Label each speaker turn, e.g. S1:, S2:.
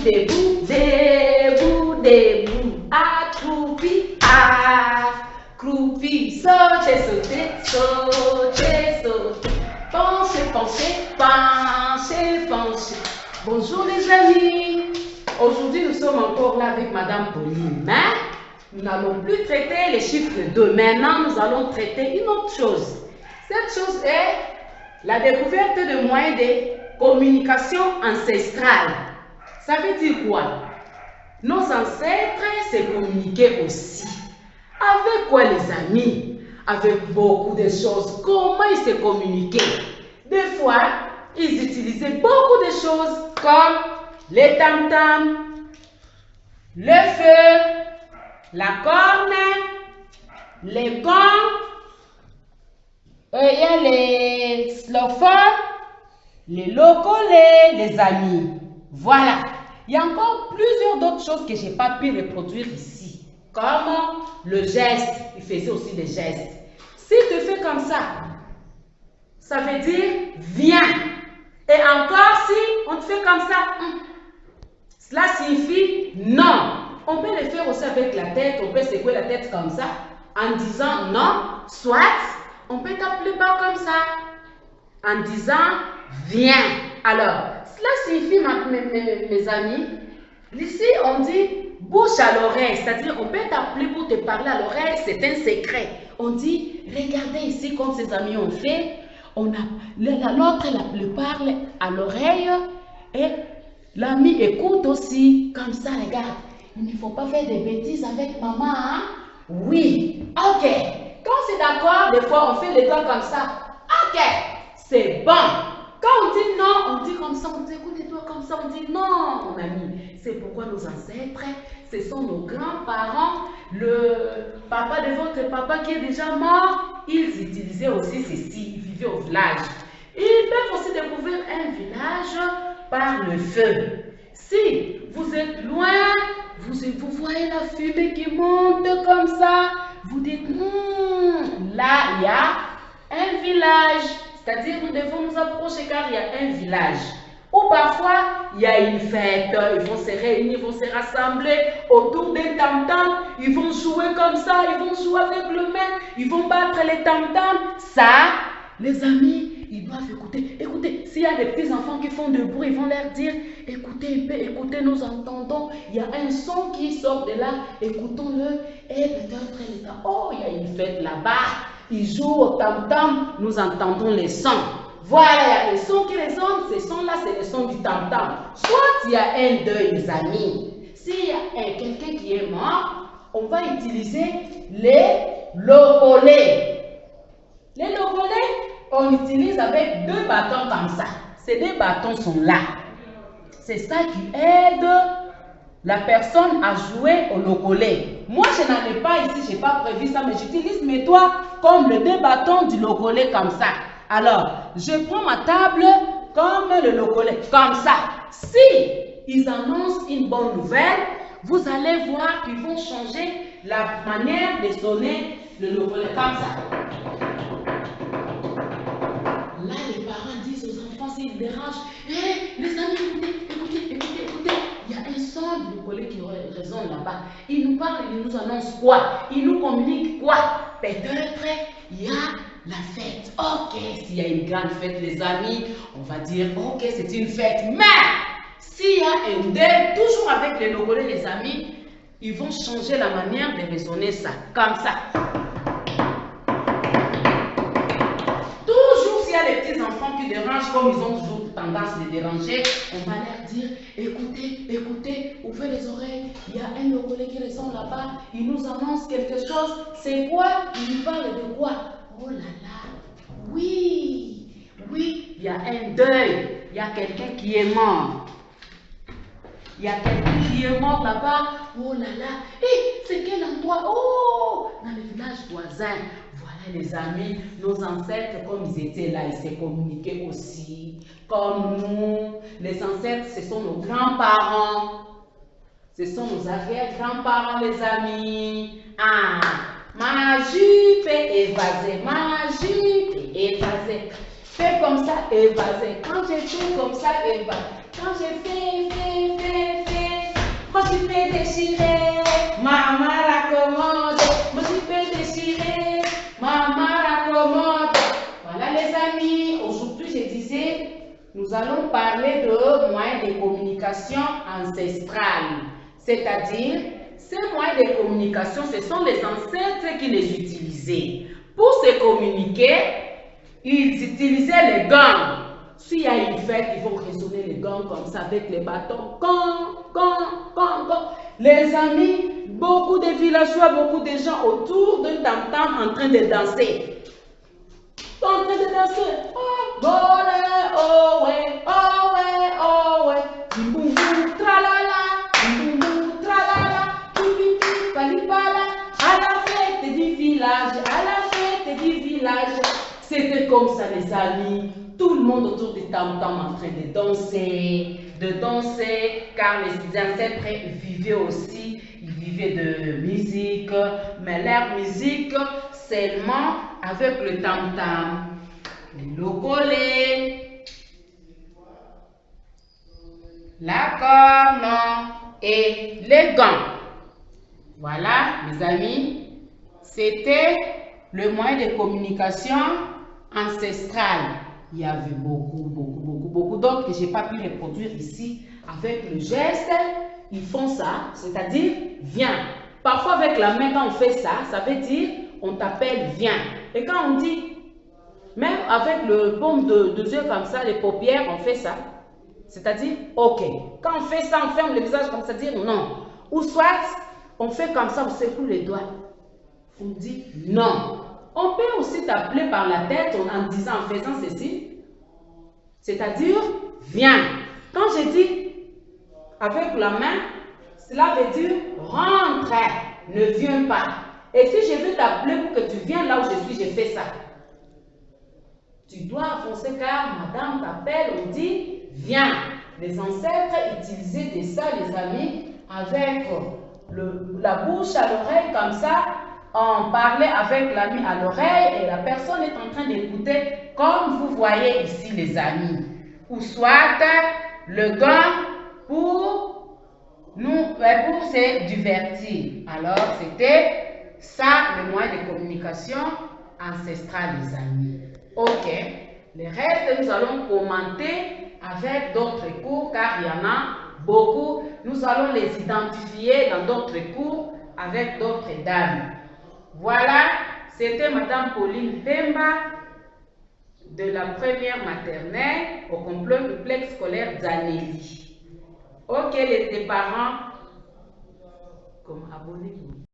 S1: debout, accroupi, accroupi, sauter, sauter, sauter, sauter, pencher, pencher, pencher, pencher. Bonjour les amis, aujourd'hui nous sommes encore là avec Madame Pauline, mais nous n'allons plus traiter les chiffres 2, maintenant nous allons traiter une autre chose. Cette chose est la découverte de moyens de communication ancestrale. Ça veut dire quoi? Nos ancêtres se communiquaient aussi. Avec quoi les amis? Avec beaucoup de choses. Comment ils se communiquaient? Des fois, ils utilisaient beaucoup de choses comme les tam-tams, le feu, la corne, les gants, il y a les slophones, les locolés, les amis. Voilà. Il y a encore plusieurs d'autres choses que je n'ai pas pu reproduire ici. Comme le geste. Il faisait aussi des gestes. Si tu fais comme ça veut dire viens. Et encore si on te fait comme ça, cela signifie non. On peut le faire aussi avec la tête. On peut secouer la tête comme ça en disant non. Soit on peut t'appeler pas comme ça en disant viens. Alors, cela signifie, mes amis, ici on dit bouche à l'oreille, c'est-à-dire on peut t'appeler pour te parler à l'oreille, c'est un secret. On dit, regardez ici comme ses amis ont fait, l'autre le parle à l'oreille et l'ami écoute aussi, comme ça, regarde. Il ne faut pas faire des bêtises avec maman, hein? Oui, ok. Quand c'est d'accord, des fois on fait les doigts comme ça. Ok, c'est bon. Quand on dit non, on dit comme ça, on dit écoute les doigts comme ça, on dit non, mon ami. C'est pourquoi nos ancêtres, ce sont nos grands-parents, le papa de votre papa qui est déjà mort, ils utilisaient aussi ceci, ils vivaient au village. Ils peuvent aussi découvrir un village par le feu. Si vous êtes loin, vous voyez la fumée qui monte comme ça, vous dites, là, il y a un village. C'est-à-dire, nous devons nous approcher car il y a un village. Ou parfois, il y a une fête, ils vont se réunir, ils vont se rassembler autour des tam-tams, ils vont jouer comme ça, ils vont jouer avec le main, ils vont battre les tam-tams. Ça, les amis, ils doivent écouter. Écoutez, s'il y a des petits enfants qui font du bruit, ils vont leur dire, écoutez, écoutez, nous entendons, il y a un son qui sort de là, écoutons-le, et peut-être les gens, oh, il y a une fête là-bas. Ils jouent au tam-tam, nous entendons les sons. Voilà, il y a les sons qui résonnent, ces sons-là, c'est les sons du tam-tam. Soit il y a un deuil, les amis. S'il y a quelqu'un qui est mort, on va utiliser les locolés. Les locolés, on utilise avec deux bâtons comme ça. Ces deux bâtons sont là. C'est ça qui aide la personne a joué au locolé. Moi, je n'en ai pas ici, je n'ai pas prévu ça, mais j'utilise mes doigts comme le deux bâtons du locolé comme ça. Alors, je prends ma table comme le locolé, comme ça. Si ils annoncent une bonne nouvelle, vous allez voir qu'ils vont changer la manière de sonner le locolé comme ça. Là, les parents disent aux enfants s'ils dérangent, hé, les amis, écoutez. Il y a un son du locolé qui résonne là-bas. Il nous parle, il nous annonce quoi? Il nous communique quoi? Peut-être il y a la fête. Ok, s'il y a une grande fête, les amis, on va dire, ok, c'est une fête. Mais s'il y a un deuil, toujours avec les locolés, les amis, ils vont changer la manière de raisonner ça, comme ça. Toujours s'il y a les petits enfants qui dérangent, comme ils ont toujours tendance de déranger, on va leur dire, écoutez, ouvrez les oreilles, il y a un locolé qui résonne là-bas, il nous annonce quelque chose, c'est quoi? Il nous parle de quoi? Oh là là, oui, il y a un deuil, il y a quelqu'un qui est mort. Il y a quelqu'un qui est mort là-bas, oh là là, c'est quel endroit? Oh, dans le village voisin. Voilà les amis, nos ancêtres, comme ils étaient là, ils se communiquaient aussi. Comme nous, les ancêtres, ce sont nos grands-parents. Ce sont nos arrière-grands-parents, les amis. Ah, ma jupe est évasée, ma jupe est évasée. Fais comme ça, évasée. Quand je fais comme ça, évasée. Quand je fais, slip est déchiré, maman raccommode. Mon slip est déchiré, maman raccommode. Voilà les amis, aujourd'hui je disais, nous allons parler de moyens de communication ancestrales. C'est-à-dire, ces moyens de communication, ce sont les ancêtres qui les utilisaient. Pour se communiquer, ils utilisaient les gants. S'il y a une fête, ils vont résonner les gants comme ça avec les bâtons. Gong. Les amis, beaucoup de villageois, beaucoup de gens autour d'un tam-tam en train de danser. En train de danser. Oh, bole, oh ouais, oh ouais, oh ouais. Bim tralala, bim tralala, pipi palipala. À la fête du village, à la fête du village. C'était comme ça les amis. Tout le monde autour du tam-tam en train de danser, car les ancêtres vivaient aussi, ils vivaient de musique, mais leur musique seulement avec le tam-tam, les locolés, la corne et les gants. Voilà, mes amis, c'était le moyen de communication ancestral. Il y avait beaucoup d'autres que je n'ai pas pu reproduire ici. Avec le geste, ils font ça, c'est-à-dire viens. Parfois avec la main, quand on fait ça, ça veut dire on t'appelle viens. Et quand on dit, même avec le paume de yeux comme ça, les paupières, on fait ça. C'est-à-dire ok. Quand on fait ça, on ferme le visage comme ça, dire non. Ou soit, on fait comme ça, on secoue les doigts. On dit non. On peut aussi t'appeler par la tête en disant, en faisant ceci, c'est-à-dire viens. Quand je dis avec la main, cela veut dire rentre, ne viens pas. Et si je veux t'appeler pour que tu viennes là où je suis, je fais ça. Tu dois avancer car madame t'appelle, on dit viens. Les ancêtres utilisaient de ça, les amis, avec la bouche à l'oreille comme ça. On parlait avec l'ami à l'oreille et la personne est en train d'écouter comme vous voyez ici les amis. Ou soit le gant pour se divertir. Alors c'était ça le moyen de communication ancestrale les amis. Ok, les restes nous allons commenter avec d'autres cours car il y en a beaucoup. Nous allons les identifier dans d'autres cours avec d'autres dames. Voilà, c'était Madame Pauline Pemba de la première maternelle au complexe scolaire Zanelli. Ok, les parents, comme abonnez-vous.